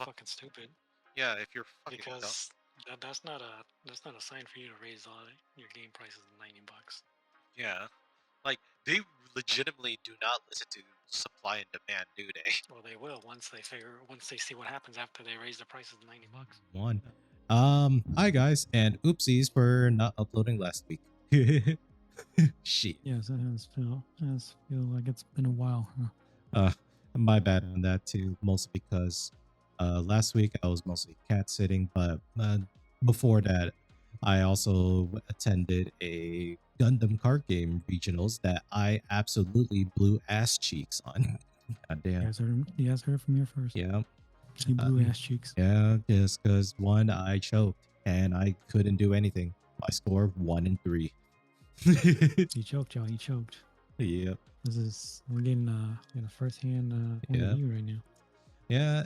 fucking stupid yeah, if you're fucking dumb, because that's not a sign for you to raise all your game prices to $90. yeah, like they legitimately do not listen to supply and demand, do they? Well, they will once they see what happens after they raise the prices to $90. One. Hi guys, and oopsies for not uploading last week. Shit. Yes, it has feel like it's been a while. Huh? Uh, my bad on that too. Mostly because last week I was mostly cat sitting, but before that, I also attended a Gundam card game regionals that I absolutely blew ass cheeks on. God damn. You guys heard from here first. Yeah. He blew ass cheeks. Yeah, just because one, I choked and I couldn't do anything. My score 1-3. He choked, y'all. He choked. Yep. We're getting a first hand point Yeah. of view right now. Yeah,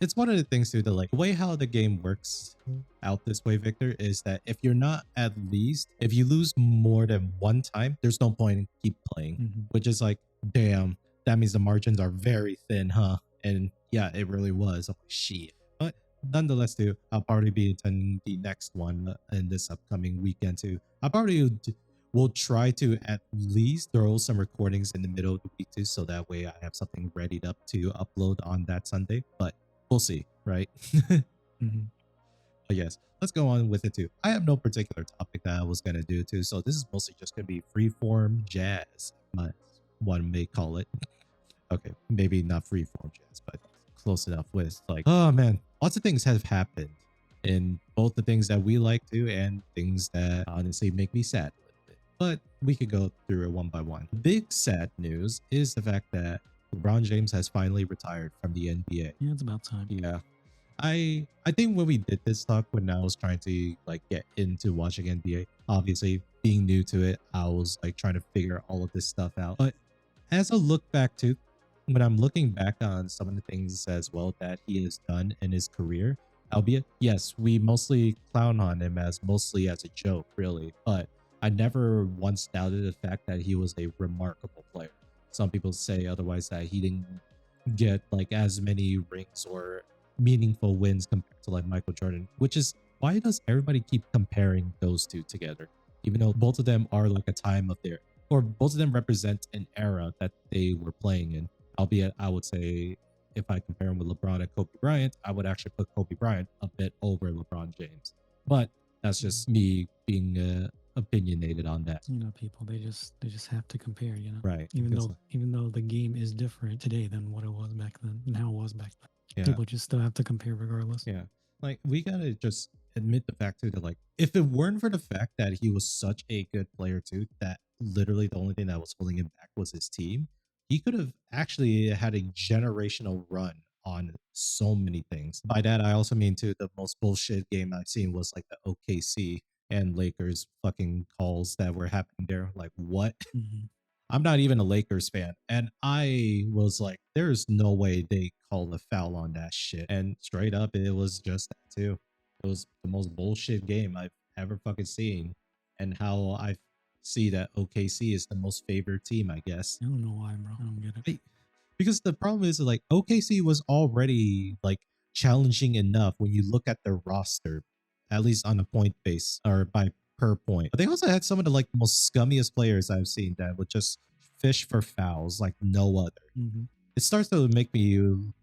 it's one of the things too that like the way how the game works out this way, Victor, is that if you're not at least if you lose more than one time, there's no point in keep playing. Mhm. Which is like, damn, that means the margins are very thin, huh? And yeah, it really was. I'm like, shit. But nonetheless, too, I'll probably be attending the next one in this upcoming weekend too. I'll probably will try to at least throw some recordings in the middle of the week too, so that way I have something readied up to upload on that Sunday. But we'll see, right? Mhm. But yes, let's go on with it too. I have no particular topic that I was gonna do too, so this is mostly just gonna be freeform jazz, one may call it. Okay, maybe not freeform jazz, but close enough with like, oh man, lots of things have happened in both the things that we like to and things that honestly make me sad a little bit. But we could go through it one by one. The big sad news is the fact that LeBron James has finally retired from the NBA. Yeah, it's about time. Yeah. I think when we did this talk when I was trying to like get into watching NBA, obviously being new to it, I was like trying to figure all of this stuff out. But as a look back to when I'm looking back on some of the things as well that he has done in his career, albeit yes, we mostly clown on him as mostly as a joke, really, but I never once doubted the fact that he was a remarkable player. Some people say otherwise that he didn't get like as many rings or meaningful wins compared to like Michael Jordan, which is why does everybody keep comparing those two together? Even though both of them are like a time of their, or both of them represent an era that they were playing in. Albeit, I would say if I compare him with LeBron and Kobe Bryant, I would actually put Kobe Bryant a bit over LeBron James. But that's just me being opinionated on that. You know, people they just have to compare. You know, Right. even though the game is different today than what it was back then and how it was back then, Yeah. people just still have to compare regardless. Yeah. Like we gotta just admit the fact too that like if it weren't for the fact that he was such a good player too, that literally the only thing that was holding him back was his team, he could have actually had a generational run on so many things. By that I also mean too the most bullshit game I've seen was like the OKC and Lakers fucking calls that were happening there. Like what? Mhm. I'm not even a Lakers fan. And I was like, there's no way they called a foul on that shit. And straight up, it was just that too. It was the most bullshit game I've ever fucking seen. And how I see that OKC is the most favored team, I guess. I don't know why, bro. I don't get it. Because the problem is like OKC was already like challenging enough when you look at their roster, at least on a point base or by per point. But they also had some of the like most scummiest players I've seen that would just fish for fouls like no other. Mhm. It starts to make me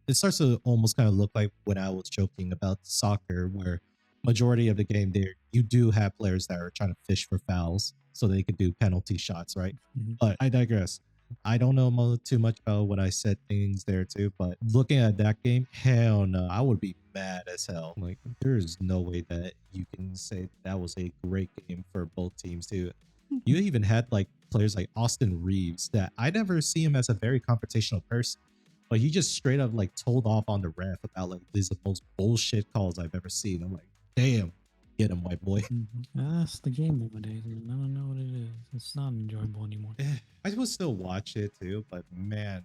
it starts to almost kind of look like when I was joking about soccer where majority of the game there you do have players that are trying to fish for fouls so they could do penalty shots, right? Mhm. But I digress. I don't know too much about what I said things there too, but looking at that game, hell no, I would be mad as hell. Like, there's no way that you can say that was a great game for both teams too. You even had like players like Austin Reeves that I never see him as a very confrontational person, but he just straight up like told off on the ref about like these are the most bullshit calls I've ever seen. I'm like, damn, get him, white boy. That's the game nowadays, man. I don't know what it is. It's not enjoyable anymore. I will still watch it too, but man,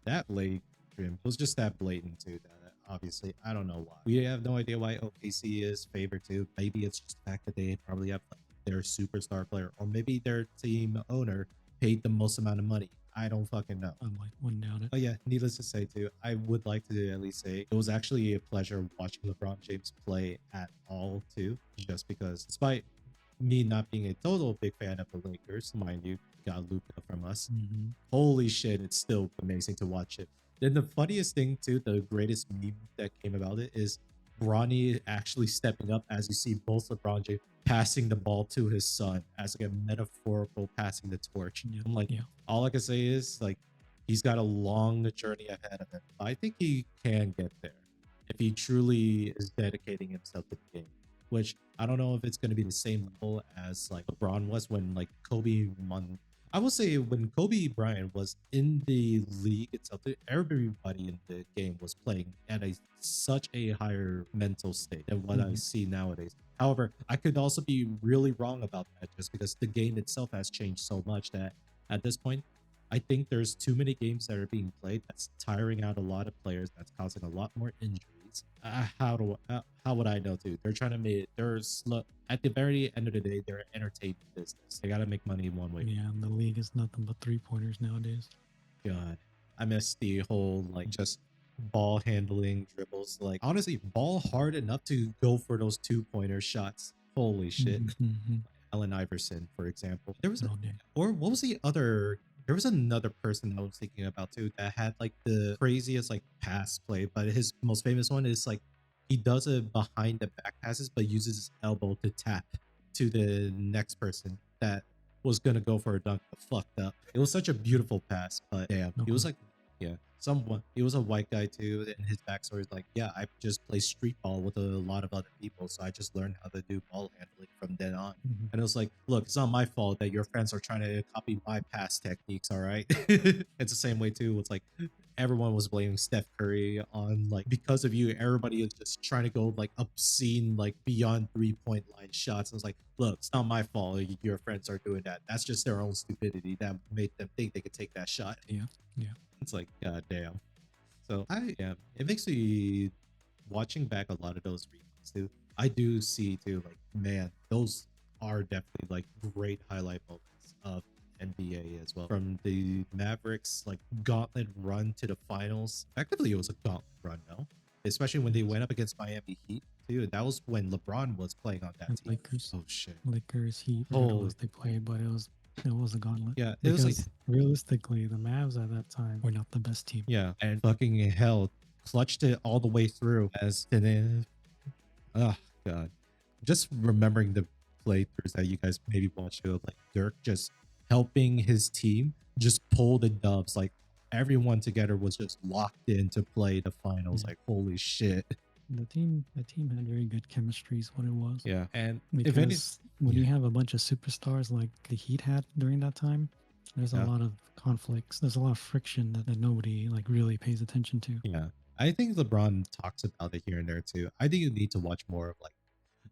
that late trim was just that blatant too. That obviously I don't know why. We have no idea why OKC is favored too. Maybe it's just the fact that they probably have like their superstar player, or maybe their team owner paid the most amount of money. I don't fucking know. I wouldn't doubt it. But yeah, needless to say too, I would like to at least say it was actually a pleasure watching LeBron James play at all too, just because despite me not being a total big fan of the Lakers, mind you, got Luka from us. Holy shit, it's still amazing to watch it. Then the funniest thing too, the greatest meme that came about it is Bronny actually stepping up as you see both LeBron James passing the ball to his son as like a metaphorical passing the torch. Yeah. I'm like, Yeah. all I can say is like he's got a long journey ahead of him. I think he can get there if he truly is dedicating himself to the game. Which I don't know if it's going to be the same level as like LeBron was when like Kobe won. I will say when Kobe Bryant was in the league itself, everybody in the game was playing at such a higher mental state than what I see nowadays. However, I could also be really wrong about that just because the game itself has changed so much that at this point, I think there's too many games that are being played that's tiring out a lot of players, that's causing a lot more injuries. How would I know too? They're trying to make at the very end of the day, they're an entertainment business. They gotta make money one way. Yeah, and the league is nothing but 3-pointers nowadays. God, I miss the whole like just ball handling dribbles. Like honestly, ball hard enough to go for those 2-pointer shots. Holy shit. Allen Iverson, for example. There was or what was the other? There was another person I was thinking about too that had like the craziest like pass play, but his most famous one is like he does it behind the back passes, but uses his elbow to tap to the next person that was gonna go for a dunk, but fucked up. It was such a beautiful pass, but damn, he was like, yeah, someone. He was a white guy too, and his backstory is like, yeah, I just play street ball with a lot of other people, so I just learned how to do ball handling from then on. And it was like, look, it's not my fault that your friends are trying to copy my pass techniques. All right, it's the same way too. It's like everyone was blaming Steph Curry on like because of you, everybody is just trying to go like obscene, like beyond 3-point line shots. And it's like, look, it's not my fault. Your friends are doing that. That's just their own stupidity that made them think they could take that shot. Yeah. It's like, god damn. So it makes me watching back a lot of those replays too. I do see too, like, man, those are definitely like great highlight moments of NBA as well. From the Mavericks like gauntlet run to the finals. Effectively, it was a gauntlet run, no? Especially when they went up against Miami Heat too. That was when LeBron was playing on that team. Lakers. Oh shit. Lakers, Heat. Oh, they played, but it was a gauntlet. Yeah, it because was like realistically, the Mavs at that time were not the best team. Yeah, and fucking hell, clutched it all the way through as oh god, just remembering the playthroughs that you guys maybe watched of like Dirk just helping his team just pull the dubs. Like everyone together was just locked in to play the finals. Like holy shit. The team had very good chemistry is what it was. Yeah, and because when you have a bunch of superstars like the Heat had during that time, there's a lot of conflicts. There's a lot of friction that nobody like really pays attention to. Yeah, I think LeBron talks about it here and there too. I think you need to watch more of like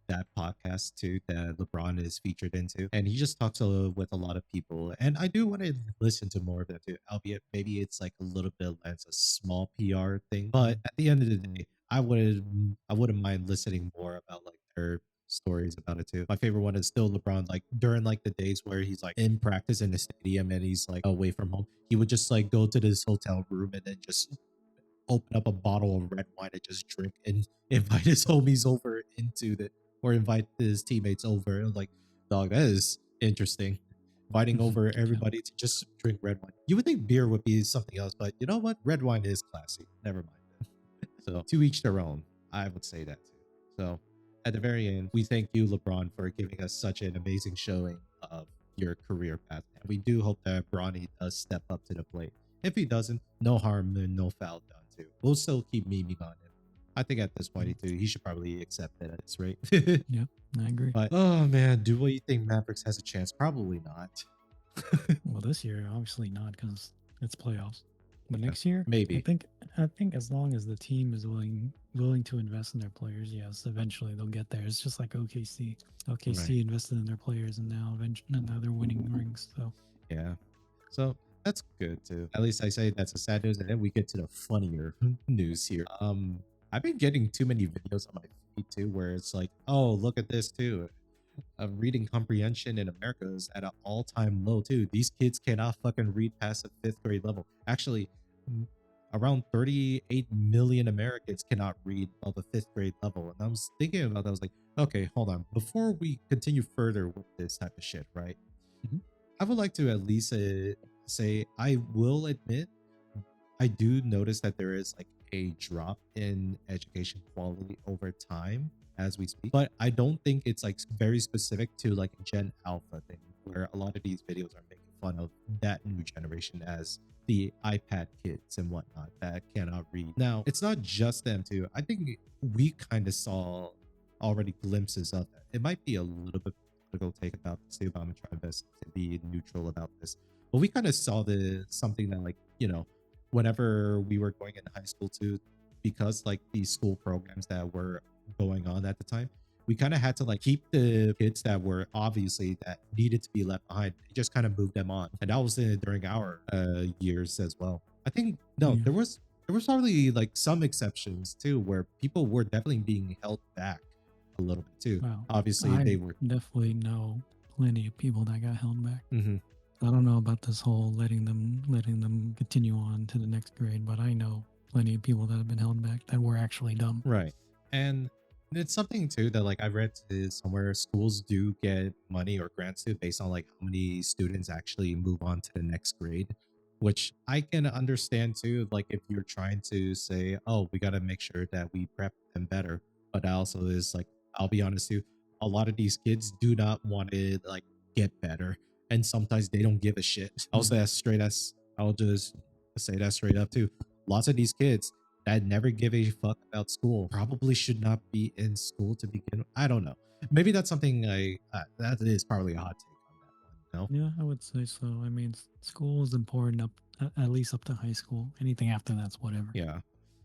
that podcast too that LeBron is featured into, and he just talks with a lot of people. And I do want to listen to more of that too, albeit maybe it's like a little bit less a small PR thing. But at the end of the day, I wouldn't mind listening more about like their stories about it too. My favorite one is still LeBron, like during like the days where he's like in practice in the stadium and he's like away from home, he would just like go to this hotel room and then just open up a bottle of red wine and just drink and invite his homies over or invite his teammates over. And like, dog, that is interesting. Inviting over everybody to just drink red wine. You would think beer would be something else, but you know what? Red wine is classy. Never mind. So to each their own, I would say that too. So at the very end, we thank you, LeBron, for giving us such an amazing showing of your career path. And we do hope that Bronny does step up to the plate. If he doesn't, no harm and no foul done too. We'll still keep memeing on him. I think at this point too, he should probably accept it at this rate. Yeah, I agree. But oh man, do we think Mavericks has a chance? Probably not. Well, this year obviously not because it's playoffs. But next year, maybe. I think as long as the team is willing to invest in their players, yes, eventually they'll get there. It's just like OKC. OKC invested in their players, and now they're winning rings. So yeah, so that's good too. At least I say that's a sad news, and then we get to the funnier news here. I've been getting too many videos on my feed too, where it's like, oh, look at this too. reading comprehension in America is at an all-time low too. These kids cannot fucking read past the 5th grade level. Actually, around 38 million Americans cannot read above a 5th grade level. And I was thinking about that. I was like, okay, hold on. Before we continue further with this type of shit, right? Mhm. I would like to at least say I will admit I do notice that there is like a drop in education quality over time as we speak, but I don't think it's like very specific to like Gen Alpha thing, where a lot of these videos are making fun of that new generation as the iPad kids and whatnot that cannot read. Now, it's not just them too. I think we kind of saw already glimpses of that. It might be a little bit political take about this too, but I'm gonna try my best to be neutral about this. But we kind of saw the something that like, whenever we were going in high school too, because like these school programs that were going on at the time, we kind of had to like keep the kids that were obviously that needed to be left behind. We just kind of moved them on, and that was during our years as well. I think no, Yeah. there was probably like some exceptions too, where people were definitely being held back a little bit too. Well, Obviously, I they were. definitely know plenty of people that got held back. Mhm. I don't know about this whole letting them continue on to the next grade, but I know plenty of people that have been held back that were actually dumb. Right. And it's something too that like I read is somewhere schools do get money or grants too based on like how many students actually move on to the next grade, which I can understand too. Like if you're trying to say, oh, we got to make sure that we prep them better. But also is like, I'll be honest too, a lot of these kids do not want to like get better. And sometimes they don't give a shit. I'll say that straight as I'll just say that straight up too. Lots of these kids that never give a fuck about school probably should not be in school to begin with. I don't know. Maybe that's something that is probably a hot take on that one. Yeah, I would say so. I mean, school is important at least up to high school. Anything after that's whatever. Yeah.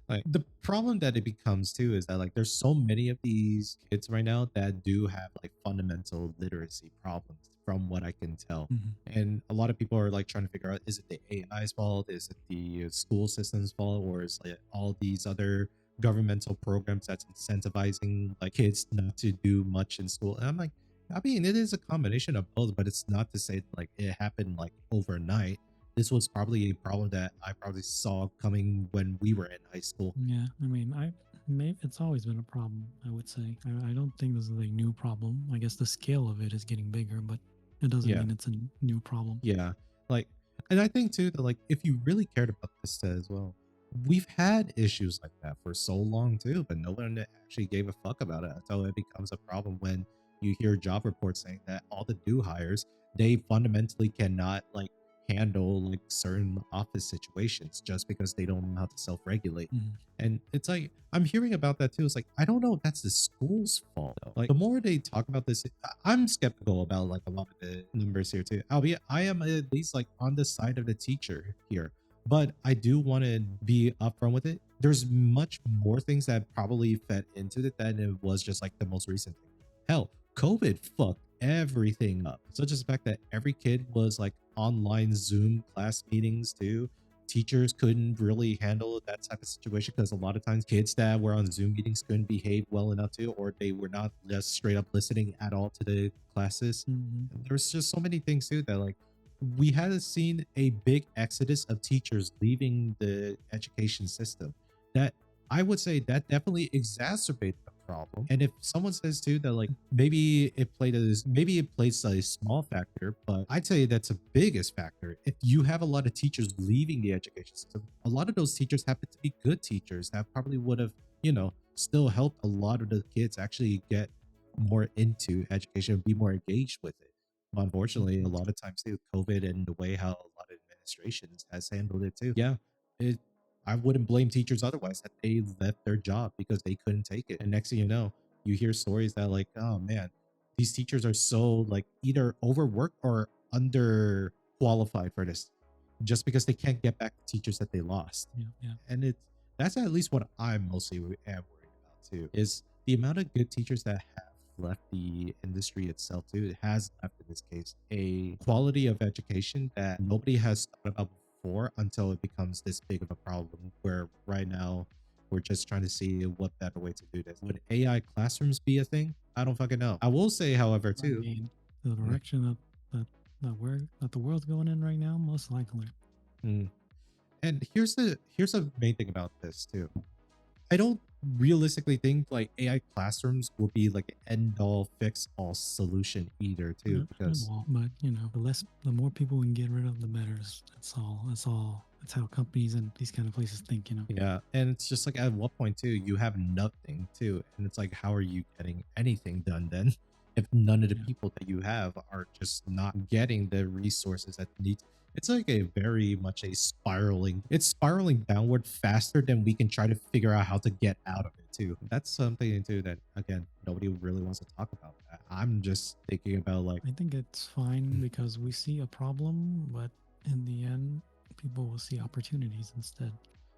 Like the problem that it becomes too is that like there's so many of these kids right now that do have like fundamental literacy problems from what I can tell. Mhm. And a lot of people are like trying to figure out, is it the AI's fault? Is it the school system's fault? Or is like all these other governmental programs that's incentivizing like kids not to do much in school? And I'm like, I mean, it is a combination of both, but it's not to say like it happened like overnight. This was probably a problem that I probably saw coming when we were in high school. Yeah, I mean, maybe it's always been a problem. I would say I don't think this is a new problem. I guess the scale of it is getting bigger, but it doesn't Yeah. mean it's a new problem. Yeah. Like, and I think too that like if you really cared about this as well, we've had issues like that for so long too, but no one actually gave a fuck about it until it becomes a problem when you hear job reports saying that all the new hires, they fundamentally cannot like handle like certain office situations just because they don't know how to self-regulate. Mhm. And it's like I'm hearing about that too. It's like I don't know if that's the school's fault. Though. Like the more they talk about this, I'm skeptical about like a lot of the numbers here too. Albeit I am at least like on the side of the teacher here, but I do want to be upfront with it. There's much more things that probably fed into it than it was just like the most recent thing. Hell, COVID fucked everything up. Such as the fact that every kid was like online Zoom class meetings too. Teachers couldn't really handle that type of situation because a lot of times kids that were on Zoom meetings couldn't behave well enough to, or they were not just straight up listening at all to the classes. Mhm. There's just so many things too that like we had seen a big exodus of teachers leaving the education system. That I would say that definitely exacerbated the problem. And if someone says too that like maybe it plays a small factor, but I'd say that's a biggest factor. If you have a lot of teachers leaving the education system, a lot of those teachers happen to be good teachers that probably would have, still helped a lot of the kids actually get more into education and be more engaged with it. But unfortunately, a lot of times too, COVID and the way how a lot of administrations has handled it too. Yeah, it I wouldn't blame teachers otherwise that they left their job because they couldn't take it. And next thing you know, you hear stories that like, oh man, these teachers are so like either overworked or under qualified for this just because they can't get back the teachers that they lost. Yeah. And that's at least what I'm mostly am worried about too, is the amount of good teachers that have left the industry itself too. It has left in this case a quality of education that nobody has thought about before until it becomes this big of a problem where right now we're just trying to see what better way to do this. Would AI classrooms be a thing? I don't fucking know. I will say, however, I too. mean, the direction that the world's going in right now, most likely. Mm. And here's the main thing about this too. I don't realistically think like AI classrooms will be like an end all fix all solution either too, It because won't, but the more people we can get rid of, the better. That's all. That's how companies and these kind of places think. yeah, and it's just like at what point too you have nothing too, and it's like how are you getting anything done then if none of the Yeah. people that you have are just not getting the resources that need. It's like a very much a spiraling downward faster than we can try to figure out how to get out of it too. That's something too that again nobody really wants to talk about. I'm just thinking about like I think it's fine because we see a problem, but in the end, people will see opportunities instead.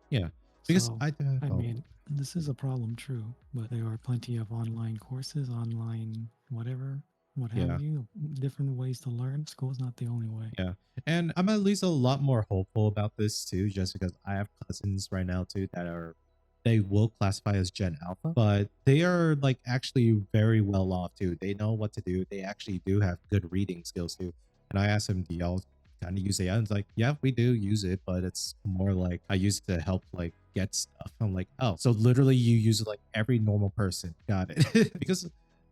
yeah, because So, I I mean, this is a problem, true, but there are plenty of online courses, online whatever, what Yeah. have you, different ways to learn. School's not the only way. Yeah. And I'm at least a lot more hopeful about this too, just because I have cousins right now too that they will classify as Gen Alpha, but they are like actually very well off too. They know what to do. They actually do have good reading skills too. And I asked him, do y'all kind of use AI? And it's like, yeah, we do use it, but it's more like I use it to help like get stuff. I'm like, oh, so literally you use it like every normal person. Got it.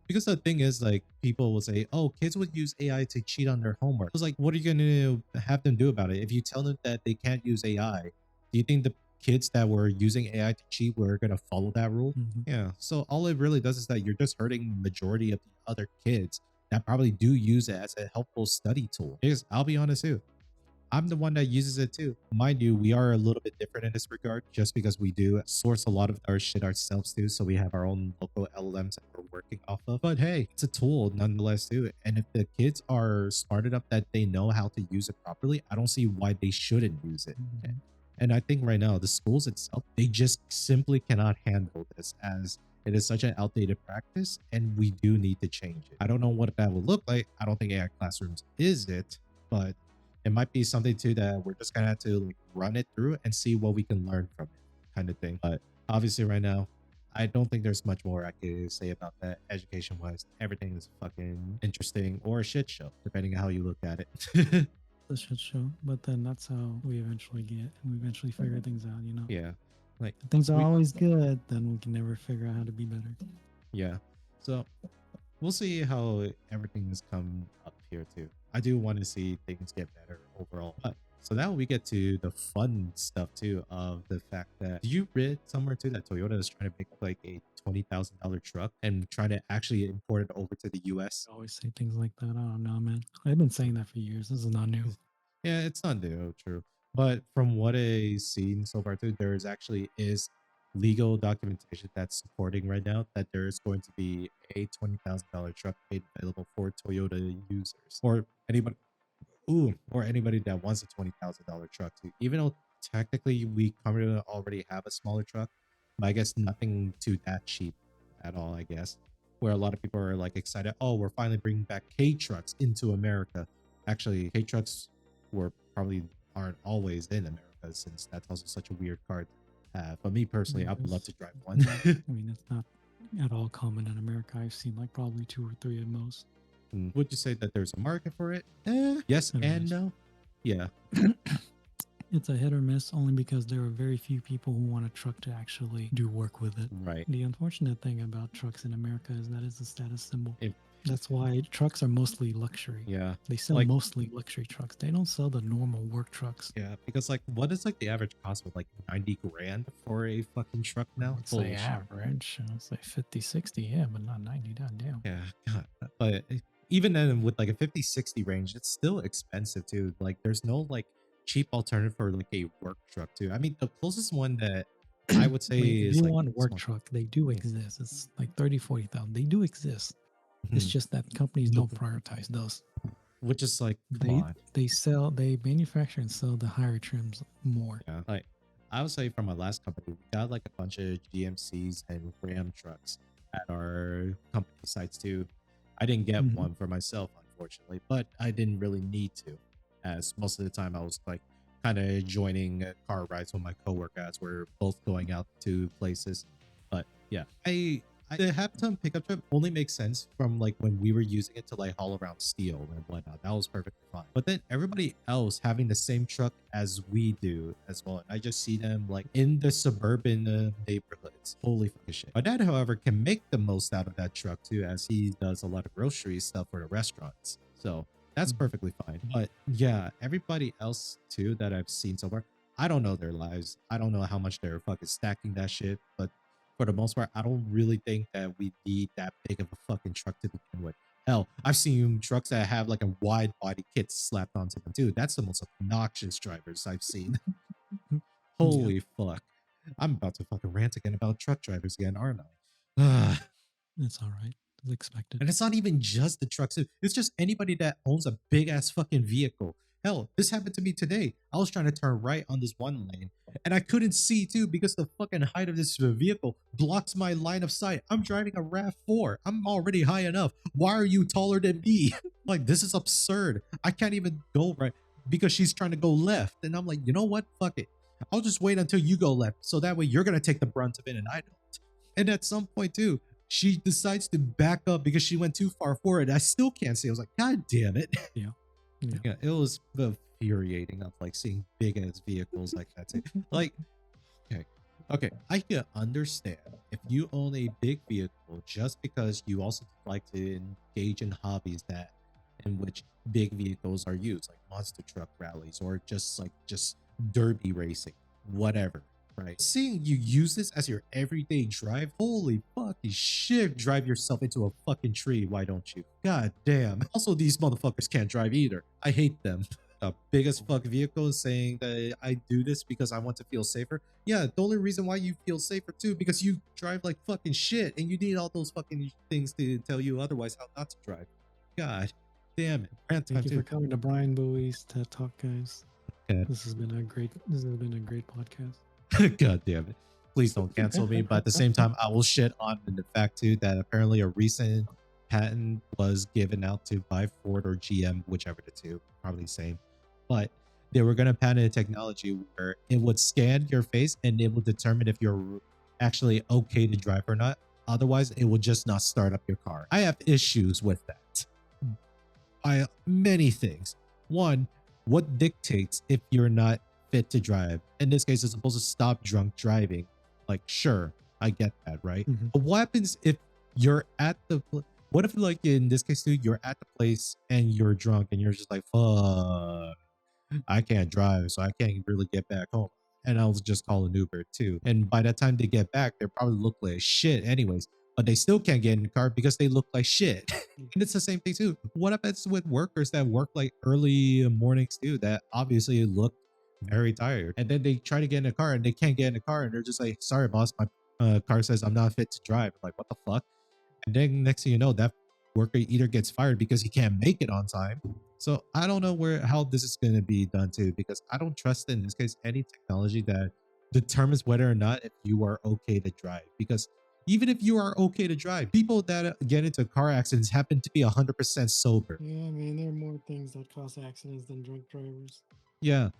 Because the thing is, like, people will say, oh, kids would use AI to cheat on their homework. It's like, what are you going to have them do about it? If you tell them that they can't use AI, do you think the kids that were using AI to cheat were going to follow that rule? Yeah. So all it really does is that you're just hurting the majority of the other kids that probably do use it as a helpful study tool. Because I'll be honest too, I'm the one that uses it too. Mind you, we are a little bit different in this regard just because we do source a lot of our shit ourselves too. So we have our own local LLMs that we're working off of. But hey, it's a tool nonetheless too. And if the kids are smart enough that they know how to use it properly, I don't see why they shouldn't use it. And I think right now, the schools itself, they just simply cannot handle this as it is such an outdated practice and we do need to change it. I don't know what that will look like. I don't think AI classrooms is it, but it might be something too that we're just gonna have to like run it through and see what we can learn from it, kind of thing. But obviously, right now, I don't think there's much more I could say about that education wise. Everything is fucking interesting or a shit show, depending on how you look at it. The shit show, but then that's how we eventually get. We eventually figure things out, Yeah. Like if things are always good, then we can never figure out how to be better. Yeah. So we'll see how everything has come up here too. I do want to see things get better overall. But so now we get to the fun stuff too of the fact that you read somewhere too that Toyota is trying to make like a $20,000 truck and trying to actually import it over to the US. I always say things like that. I don't know, man. I've been saying that for years. This is not new. Yeah, it's not new, true. But from what I've seen so far too, there is legal documentation that's supporting right now that there's going to be a $20,000 truck made available for Toyota users or anybody. Or anybody that wants a $20,000 truck too. Even though technically we currently already have a smaller truck, but I guess nothing too that cheap at all. I guess where a lot of people are like excited. Oh, we're finally bringing back K trucks into America. Actually, K trucks were probably aren't always in America since that's also such a weird car to have. But me personally, I would love to drive one. I mean, it's not at all common in America. I've seen like probably 2 or 3 at most. Would you say that there's a market for it? Yes and no. Yeah. It's a hit or miss only because there are very few people who want a truck to actually do work with it. Right. The unfortunate thing about trucks in America is that it's a status symbol. That's why trucks are mostly luxury. Yeah. They sell mostly luxury trucks. They don't sell the normal work trucks. Yeah, because like what is like the average cost of like 90 grand for a fucking truck now? I'd say average. I'd say 50, 60, yeah, but not 90. Damn. Yeah, God. But even then with like a 50, 60 range, it's still expensive too. Like there's no like cheap alternative for like a work truck too. I mean, the closest one that I would say if is you like want work truck, they do exist. It's like 30, 40,000. They do exist. It's just that companies don't prioritize those. Which is like, they manufacture and sell the higher trims more. Yeah, like I would say from my last company, we got like a bunch of GMCs and Ram trucks at our company sites too. I didn't get one for myself, unfortunately, but I didn't really need to, as most of the time I was like kind of joining car rides with my coworker as we're both going out to places. But yeah, the half ton pickup truck only makes sense from like when we were using it to like haul around steel and whatnot. That was perfectly fine. But then everybody else having the same truck as we do as well, and I just see them like in the suburban neighborhoods. Holy fucking shit! My dad, however, can make the most out of that truck too, as he does a lot of grocery stuff for the restaurants. So that's perfectly fine. But yeah, everybody else too that I've seen so far, I don't know their lives. I don't know how much they're fucking stacking that shit, but for the most part, I don't really think that we need that big of a fucking truck to begin with. Hell, I've seen trucks that have like a wide body kit slapped onto them. Dude, that's the most obnoxious drivers I've seen. Holy fuck. I'm about to fucking rant again about truck drivers again, aren't I? It's all right. It's expected. And it's not even just the trucks. It's just anybody that owns a big ass fucking vehicle. Hell, this happened to me today. I was trying to turn right on this one lane and I couldn't see too because the fucking height of this vehicle blocks my line of sight. I'm driving a RAV4. I'm already high enough. Why are you taller than me? Like, this is absurd. I can't even go right because she's trying to go left. And I'm like, you know what? Fuck it. I'll just wait until you go left. So that way you're going to take the brunt of it and I don't. And at some point too, she decides to back up because she went too far forward. I still can't see. I was like, God damn it. Yeah, it was infuriating of like seeing big ass vehicles like that too. Like, okay, I can understand if you own a big vehicle just because you also like to engage in hobbies that in which big vehicles are used, like monster truck rallies or just derby racing, whatever. Right. Seeing you use this as your everyday drive, holy fucking shit, drive yourself into a fucking tree. Why don't you? God damn. Also, these motherfuckers can't drive either. I hate them. The biggest fuck vehicle is saying that I do this because I want to feel safer. Yeah, the only reason why you feel safer too, because you drive like fucking shit and you need all those fucking things to tell you otherwise how not to drive. God damn it. Thank you for coming to Brian Bowie's TED Talk, guys. Okay. This has been a great podcast. God damn it. Please don't cancel me. But at the same time, I will shit on the fact too that apparently a recent patent was given out to by Ford or GM, whichever the two, probably the same. But they were going to patent a technology where it would scan your face and it would determine if you're actually okay to drive or not. Otherwise, it will just not start up your car. I have issues with that. Many things. One, what dictates if you're not fit to drive? In this case, it's supposed to stop drunk driving. Like, sure, I get that, right? But what happens if you're at the what if, like, in this case too, you're at the place and you're drunk and you're just like, fuck, I can't drive, so I can't really get back home, and I'll just call an Uber too. And by that time they get back, they probably look like shit anyways, but they still can't get in the car because they look like shit. And it's the same thing too. What happens with workers that work like early mornings too, that obviously look very tired, and then they try to get in a car and they can't get in a car and they're just like, sorry boss, my car says I'm not fit to drive. Like, what the fuck? And then next thing you know, that worker either gets fired because he can't make it on time. So I don't know how this is going to be done too, because I don't trust in this case any technology that determines whether or not if you are okay to drive. Because even if you are okay to drive, people that get into car accidents happen to be 100% sober. Yeah, I mean, there are more things that cause accidents than drunk drivers. Yeah,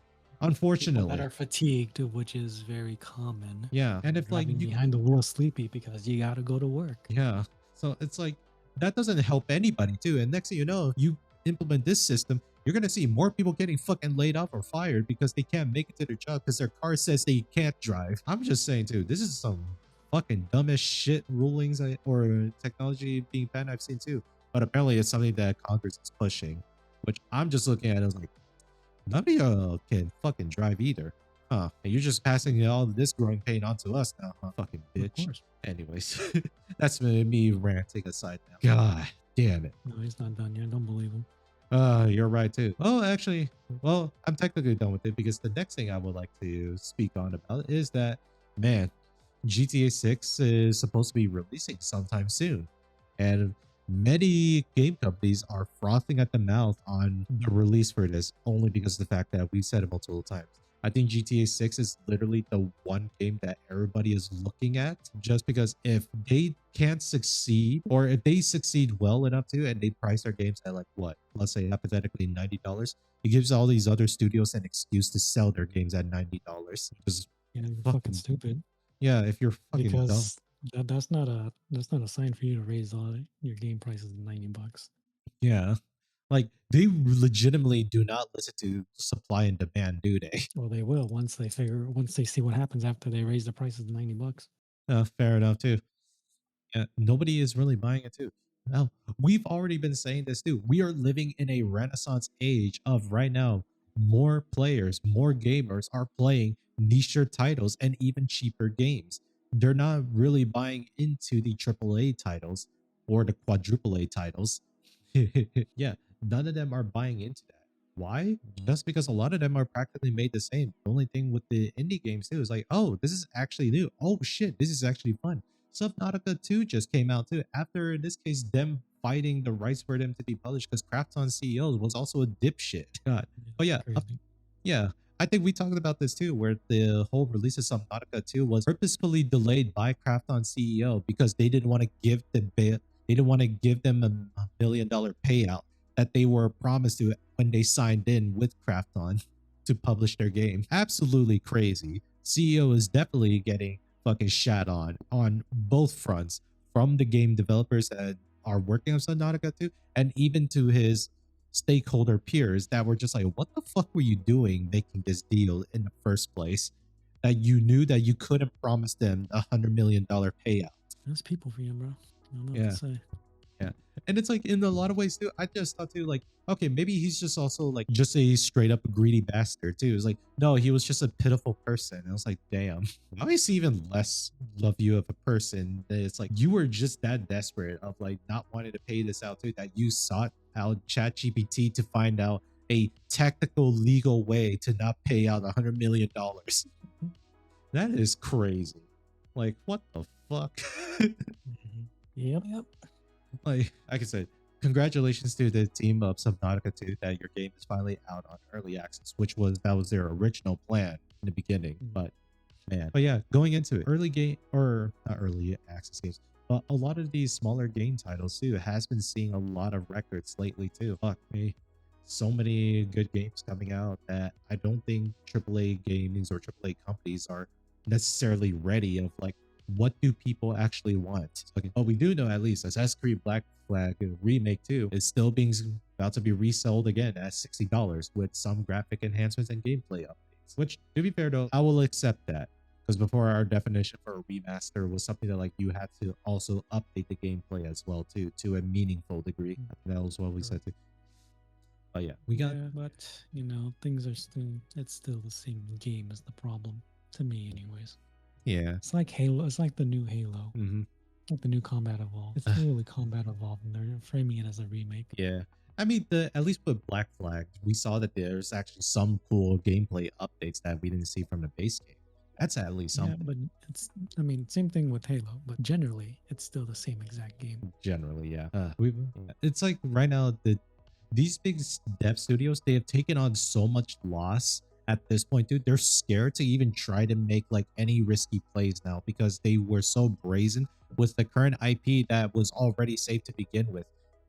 unfortunately. People that are fatigued, which is very common. Yeah, and if like you behind the wheel sleepy because you got to go to work. Yeah, so it's like that doesn't help anybody too. And next thing you know, you implement this system, you're gonna see more people getting fucking laid off or fired because they can't make it to their job because their car says they can't drive. I'm just saying too, this is some fucking dumbest shit rulings or technology being banned I've seen too. But apparently it's something that Congress is pushing, which I'm just looking at it as like, none of y'all can fucking drive either. Huh. And you're just passing all this growing pain onto us now, huh? Fucking bitch. Anyways, that's me ranting aside now. God damn it. No, he's not done yet. Don't believe him. You're right too. Oh, actually, well, I'm technically done with it because the next thing I would like to speak on about is that, man, GTA 6 is supposed to be releasing sometime soon. And many game companies are frothing at the mouth on the release for this only because of the fact that we've said it multiple times. I think GTA 6 is literally the one game that everybody is looking at, just because if they can't succeed, or if they succeed well enough to, and they price their games at like what, let's say hypothetically $90, it gives all these other studios an excuse to sell their games at $90, which is Yeah, you're fucking fucking stupid. yeah. If you're fucking dumb, Because that's not a sign for you to raise all your game prices to $90. yeah. Like they legitimately do not listen to supply and demand, do they? Well, they will once they see what happens after they raise the prices to $90. Fair enough too. Yeah, nobody is really buying it too. Now, we've already been saying this too. We are living in a renaissance age of right now. More players, more gamers are playing nicher titles and even cheaper games. They're not really buying into the AAA titles or the quadruple A titles. Yeah, none of them are buying into that. Why? Just because a lot of them are practically made the same. The only thing with the indie games too is like, oh, this is actually new. Oh shit, this is actually fun. Subnautica 2 just came out too. After, in this case, them fighting the rights for them to be published because Krafton CEO was also a dipshit. God. Oh yeah, Crazy. yeah. I think we talked about this too, where the whole release of Subnautica 2 was purposefully delayed by Krafton CEO because they didn't want to give they didn't want to give them a $1 million payout that they were promised to when they signed in with Krafton to publish their game. Absolutely crazy. CEO is definitely getting fucking shat on both fronts, from the game developers that are working on Subnautica 2 and even to his stakeholder peers that were just like, what the fuck were you doing making this deal in the first place, that you knew that you couldn't promise them $100 million payout? That's people for you, bro. I don't know Yeah. what to say. Yeah. And it's like in a lot of ways too, I just thought too, like, okay, maybe he's just also like just a straight up greedy bastard too. It's like, no, he was just a pitiful person. And I was like, damn, I see even less love you of a person. That it's like you were just that desperate of like not wanting to pay this out too, that you sought out ChatGPT to find out a technical legal way to not pay out $100 million. That is crazy. Like, what the fuck? Yep. Like I said, congratulations to the team of Subnautica 2 that your game is finally out on early access, which was their original plan in the beginning. But yeah, going into it, early game or not early access games, but a lot of these smaller game titles too has been seeing a lot of records lately too. Fuck me. So many good games coming out that I don't think AAA gamings or AAA companies are necessarily ready of like, what do people actually want? Okay, but we do know at least Assassin's Creed Black Flag Remake 2 is still being about to be resold again at $60 with some graphic enhancements and gameplay updates. Which, to be fair though, I will accept that, because before our definition for a remaster was something that like you had to also update the gameplay as well too, to a meaningful degree. That was what we said too. But yeah, we got. Yeah, but things are it's still the same game is the problem to me, anyways. Yeah. It's like Halo. It's like the new Halo. Mm-hmm. Like the new Combat Evolved. It's literally Combat Evolved, and they're framing it as a remake. Yeah. I mean, at least with Black Flag, we saw that there's actually some cool gameplay updates that we didn't see from the base game. That's at least something. Yeah, but same thing with Halo, but generally, it's still the same exact game. Generally, yeah. It's like right now, these big dev studios, they have taken on so much loss at this point, dude. They're scared to even try to make like any risky plays now because they were so brazen with the current IP that was already safe to begin with.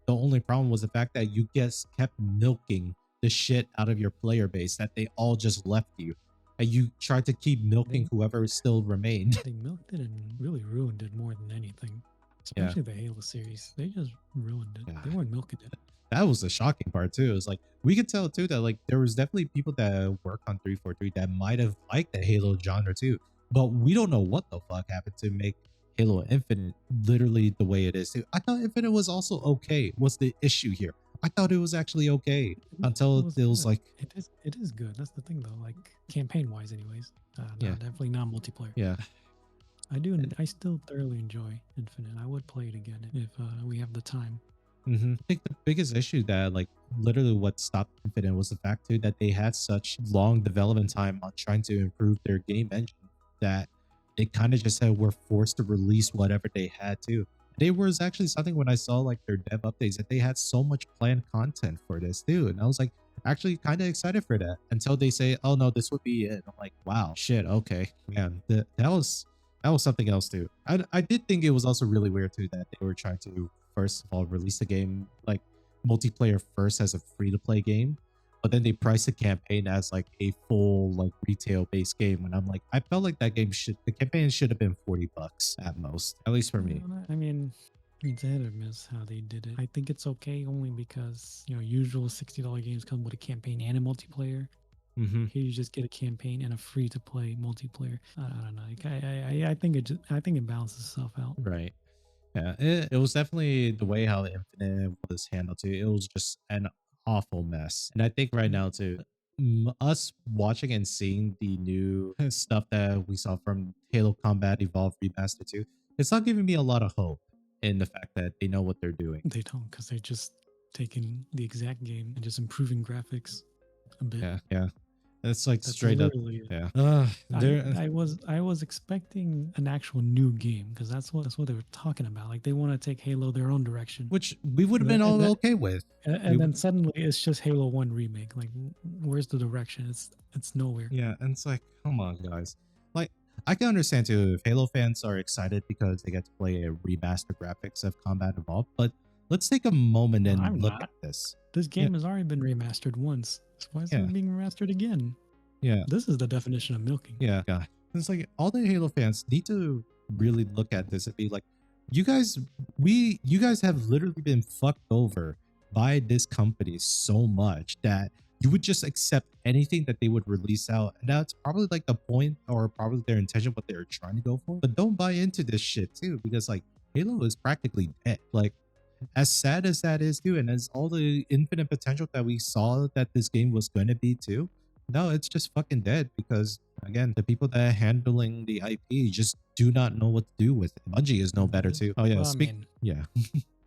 The only problem was the fact that you just kept milking the shit out of your player base, that they all just left you. And you tried to keep milking whoever still remained. They milked it and really ruined it more than anything. Especially the Halo series. They just ruined it. They weren't milking it. That was the shocking part too. It was like we could tell too that like there was definitely people that work on 343 that might have liked the Halo genre too, but we don't know what the fuck happened to make Halo Infinite literally the way it is too. I thought Infinite was also okay. What's the issue here? I thought it was actually okay until it was like it is good. That's the thing though. Like campaign wise, anyways. Definitely not multiplayer. Yeah. I still thoroughly enjoy Infinite. I would play it again if we have the time. I think the biggest issue that like literally what stopped Infinite was the fact too that they had such long development time on trying to improve their game engine that they kind of just were forced to release whatever they had to. There was actually something when I saw like their dev updates that they had so much planned content for this too, and I was like, actually kind of excited for that until they say, "Oh no, this would be it." I'm like, "Wow, shit, okay, man, that was something else too." I did think it was also really weird too that they were trying to first of all release the game like multiplayer first as a free to play game, but then they priced the campaign as like a full like retail based game. And I'm like, I felt like the campaign should have been $40 at most, at least for me. I mean, it's hit or miss how they did it. I think it's okay only because, usual $60 games come with a campaign and a multiplayer. Mm-hmm. Here you just get a campaign and a free to play multiplayer. I don't know. Like, I think it balances itself out. Right. Yeah, it was definitely the way how Infinite was handled too. It was just an awful mess. And I think right now too, us watching and seeing the new stuff that we saw from Halo Combat Evolved Remaster 2, it's not giving me a lot of hope in the fact that they know what they're doing. They don't, because they're just taking the exact game and just improving graphics a bit. Yeah. It's like That's straight up. literally it. Yeah. I was expecting an actual new game because that's what they were talking about. Like they want to take Halo their own direction, Which we would have been all okay with. and then suddenly it's just Halo 1 remake. Like, where's the direction? It's nowhere. Yeah, and it's like, come on, guys. Like, I can understand too if Halo fans are excited because they get to play a remastered graphics of Combat Evolved, but let's take a moment and I'm look not. at this. This game has already been remastered once. So why is Yeah. it being remastered again? Yeah. This is the definition of milking. Yeah. It's like all the Halo fans need to really look at this and be like, you guys have literally been fucked over by this company so much that you would just accept anything that they would release out. And that's probably like the point or probably their intention, what they're trying to go for. But don't buy into this shit too, because like Halo is practically dead. Like, as sad as that is too, and as all the infinite potential that we saw that this game was going to be too, no, it's just fucking dead because again, the people that are handling the IP just do not know what to do with it. Bungie is no better too. Oh yeah,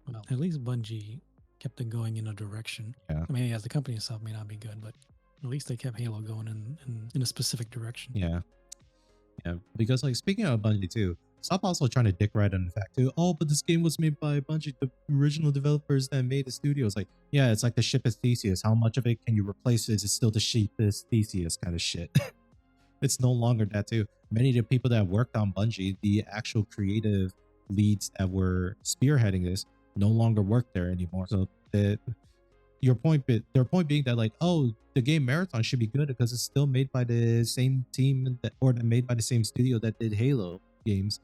Well, at least Bungie kept it going in a direction. Yeah. I mean, the company itself may not be good, but at least they kept Halo going in a specific direction. Yeah, because like speaking of Bungie too, stop also trying to dick ride on the fact too. Oh, but this game was made by Bungie, the original developers that made the studios. Like, yeah, it's like the ship is Theseus. How much of it can you replace? Is it still the ship is Theseus kind of shit? It's no longer that too. Many of the people that worked on Bungie, the actual creative leads that were spearheading this, no longer work there anymore. So their point being that like, oh, the game Marathon should be good because it's still made by the same team made by the same studio that did Halo games.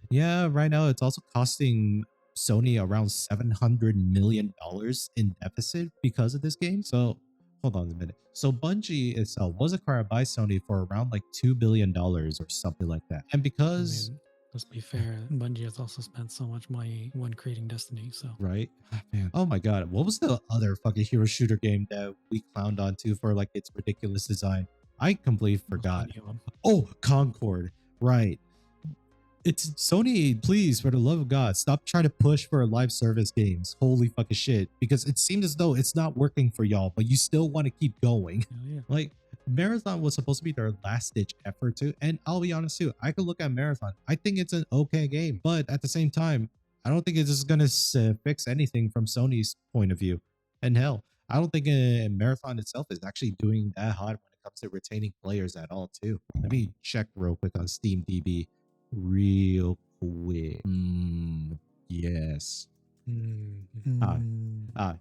Yeah, right now it's also costing Sony around $700 million in deficit because of this game. So hold on a minute. So Bungie itself was acquired by Sony for around like $2 billion or something like that. And because let's be fair, Bungie has also spent so much money when creating Destiny. So right, man. Oh my god, what was the other fucking hero shooter game that we clowned on to for like its ridiculous design? I completely forgot. Oh, Concord. Right. It's Sony, please, for the love of God, stop trying to push for live service games. Holy fucking shit. Because it seems as though it's not working for y'all, but you still want to keep going. Yeah. Like, Marathon was supposed to be their last ditch effort too. And I'll be honest too, I could look at Marathon. I think it's an okay game, but at the same time, I don't think it's just going to fix anything from Sony's point of view. And hell, I don't think Marathon itself is actually doing that hot when it comes to retaining players at all too. Let me check real quick on Steam DB. Real quick. Yes.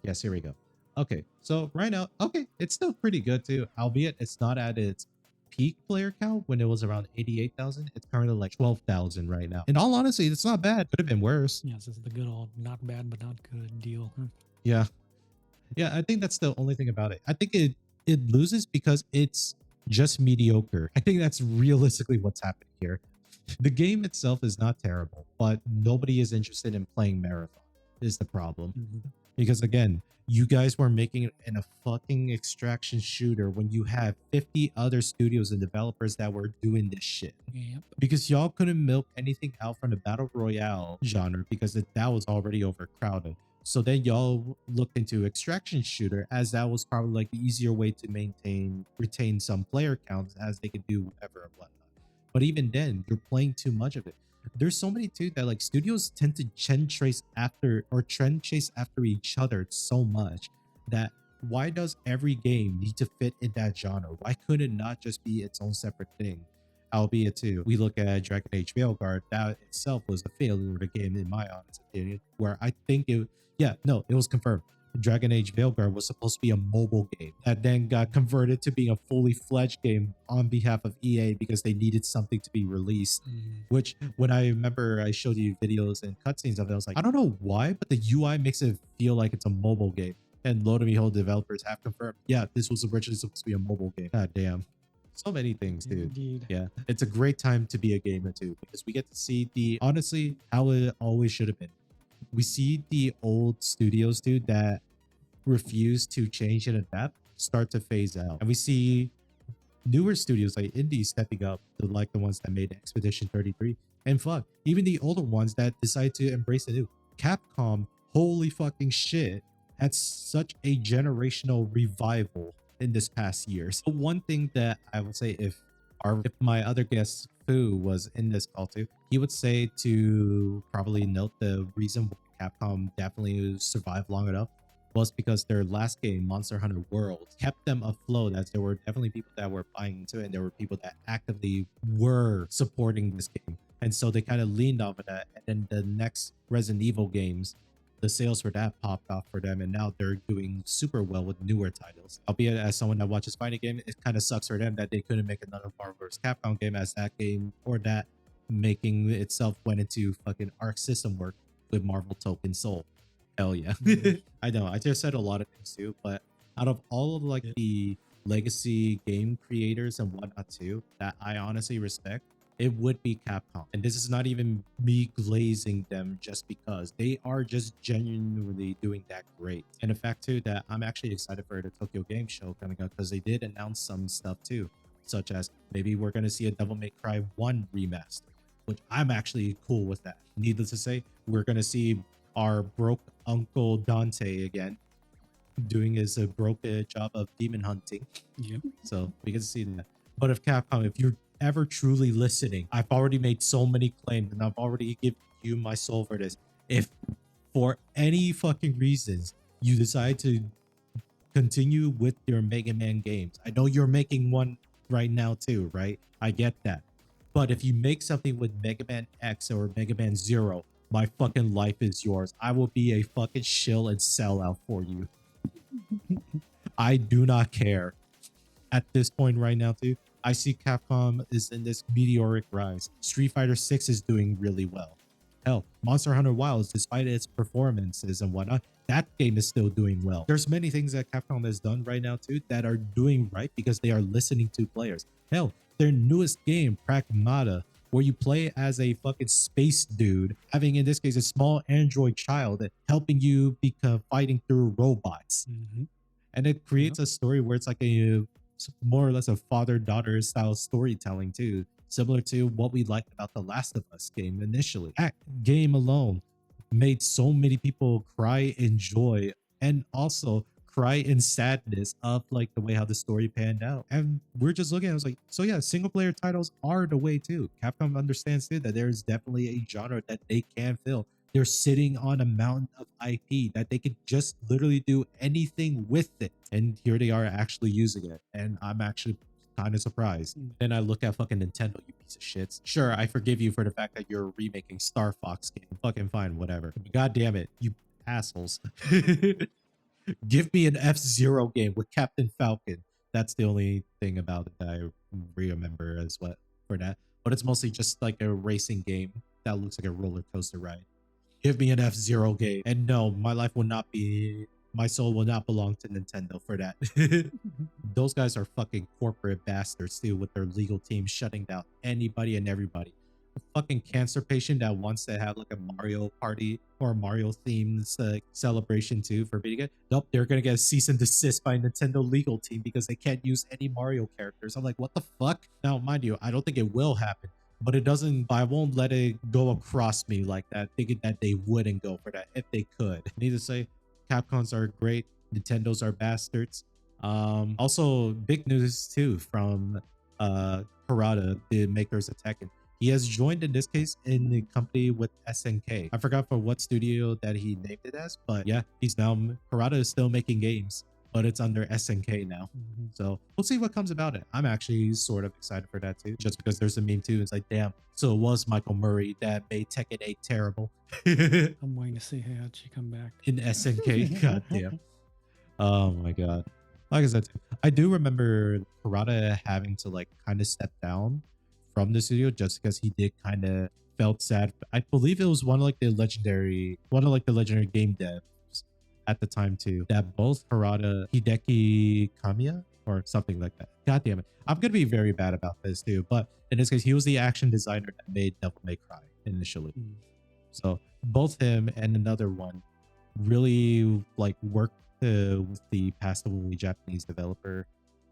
Yes, here we go. Okay, so right now, okay, it's still pretty good too, albeit it's not at its peak player count when it was around 88,000. It's currently like 12,000 right now. In all honesty, it's not bad. Could have been worse. Yes, it's the good old not bad but not good deal. Yeah, I think that's the only thing about it. I think it loses because it's just mediocre. I think that's realistically what's happening here. The game itself is not terrible, but nobody is interested in playing Marathon is the problem. Because again, you guys were making it in a fucking extraction shooter when you have 50 other studios and developers that were doing this shit. Yep. Because y'all couldn't milk anything out from the battle royale genre because that was already overcrowded. So then y'all looked into extraction shooter as that was probably like the easier way to retain some player counts as they could do whatever and whatnot. But even then, you're playing too much of it. There's so many too that like studios tend to trend chase after each other so much that why does every game need to fit in that genre? Why could it not just be its own separate thing? Albeit too, we look at Dragon Age Veilguard, that itself was a failure of the game in my honest opinion, where I think it, yeah, no, it was confirmed. Dragon Age Veilguard was supposed to be a mobile game that then got converted to being a fully fledged game on behalf of EA because they needed something to be released. Which, when I remember I showed you videos and cutscenes of it, I was like, I don't know why, but the UI makes it feel like it's a mobile game. And lo and behold, developers have confirmed, yeah, this was originally supposed to be a mobile game. God damn. So many things, dude. Indeed. Yeah, it's a great time to be a gamer too, because we get to see the, honestly, how it always should have been. We see the old studios, dude, that refuse to change and adapt start to phase out. And we see newer studios like indie stepping up, to like the ones that made Expedition 33. And fuck, even the older ones that decide to embrace the new. Capcom, holy fucking shit, had such a generational revival in this past year. So one thing that I would say, if my other guest Fu was in this call too, he would say to probably note the reason why Capcom definitely survived long enough was because their last game, Monster Hunter World, kept them afloat, as there were definitely people that were buying into it and there were people that actively were supporting this game. And so they kind of leaned off of that. And then the next Resident Evil games, the sales for that popped off for them, and now they're doing super well with newer titles. Albeit, as someone that watches fighting game, it kind of sucks for them that they couldn't make another Marvel vs. Capcom game, as that game or that making itself went into fucking Arc System work with Marvel Token Soul. Hell yeah. I know, I just said a lot of things too, but out of all of like the legacy game creators and whatnot too, that I honestly respect, it would be Capcom. And this is not even me glazing them just because they are just genuinely doing that great. And the fact too that I'm actually excited for the Tokyo Game Show coming up, because they did announce some stuff too, such as maybe we're going to see a Devil May Cry 1 remaster, which I'm actually cool with that. Needless to say, we're going to see our broke uncle Dante again doing his broke job of demon hunting. Yep. So we can see that. But if Capcom, if you're ever truly listening, I've already made so many claims and I've already given you my soul for this. If for any fucking reasons you decide to continue with your Mega Man games, I know you're making one right now too, right? I get that. But if you make something with Mega Man X or Mega Man Zero, my fucking life is yours. I will be a fucking shill and sellout for you. I do not care. At this point right now too, I see Capcom is in this meteoric rise. Street Fighter 6 is doing really well. Hell, Monster Hunter Wilds, despite its performances and whatnot, that game is still doing well. There's many things that Capcom has done right now too that are doing right because they are listening to players. Hell, their newest game, Pragmata, where you play as a fucking space dude, having in this case a small android child helping you become fighting through robots. And it creates a story where it's like a more or less a father-daughter style storytelling too, similar to what we liked about the Last of Us game initially. That game alone made so many people cry in joy and also cry in sadness of like the way how the story panned out. And we're just looking at it, I was like, so yeah, single player titles are the way too. Capcom understands too that there's definitely a genre that they can fill. They're sitting on a mountain of IP that they could just literally do anything with it. And here they are actually using it. And I'm actually kind of surprised. Then I look at fucking Nintendo, you piece of shits. Sure, I forgive you for the fact that you're remaking Star Fox game. Fucking fine, whatever. God damn it, you assholes. Give me an F-Zero game with Captain Falcon. That's the only thing about it that I remember as what for that. But it's mostly just like a racing game that looks like a roller coaster ride. Give me an F-Zero game. And no, my life will not be, my soul will not belong to Nintendo for that. Those guys are fucking corporate bastards too, with their legal team shutting down anybody and everybody. A fucking cancer patient that wants to have like a Mario party or Mario themed celebration too for video game. Nope, they're gonna get a cease and desist by Nintendo legal team because they can't use any Mario characters. I'm like, what the fuck? Now, mind you, I don't think it will happen. But it doesn't, I won't let it go across me like that, thinking that they wouldn't go for that if they could. Needless to say, Capcoms are great. Nintendos are bastards. Also, big news too from Harada, the makers of Tekken. He has joined in this case in the company with SNK. I forgot for what studio that he named it as, but yeah, he's now, Harada is still making games. but it's under SNK now. Mhm. So we'll see what comes about it. I'm actually sort of excited for that too, just because there's a meme too. It's like, damn, so it was Michael Murray that made Tekken 8 terrible. I'm waiting to see Heihachi come back. In SNK, goddamn. Oh my god. Like I said, I do remember Harada having to like kind of step down from the studio just because he did kind of felt sad. I believe it was one of the legendary game devs at the time too. That both Harada, Hideki Kamiya, or something like that. God damn it. I'm gonna be very bad about this too, but in this case, he was the action designer that made Devil May Cry initially. So both him and another one really like worked with the passed away Japanese developer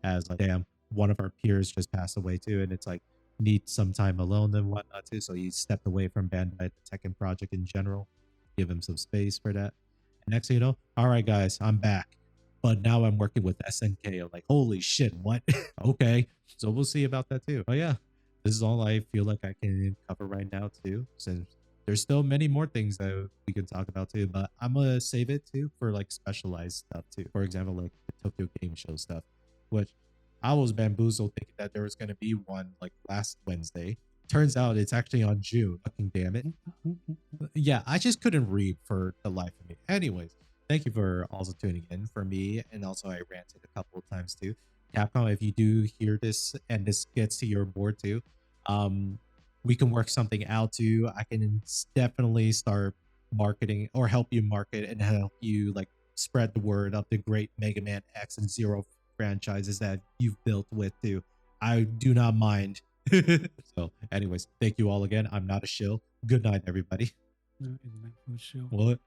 as like, damn, one of our peers just passed away too, and it's like need some time alone and whatnot too. So he stepped away from Bandai, the Tekken project in general, give him some space for that. And next thing you know, all right, guys, I'm back, but now I'm working with SNK. I'm like, holy shit, what? Okay, so we'll see about that too. But yeah, this is all I feel like I can cover right now too, since there's still many more things that we can talk about too, but I'm gonna save it too for like specialized stuff too. For example, like the Tokyo Game Show stuff, which I was bamboozled thinking that there was gonna be one like last Wednesday. Turns out it's actually on June. Fucking damn it. Yeah, I just couldn't read for the life of me. Anyways, thank you for also tuning in for me, and also I ranted a couple of times too. Capcom, if you do hear this and this gets to your board too, we can work something out too. I can definitely start marketing or help you market and help you like spread the word of the great Mega Man X and Zero franchises that you've built with too. I do not mind. So, anyways, thank you all again. I'm not a shill. Good night, everybody. No, in my food show. What?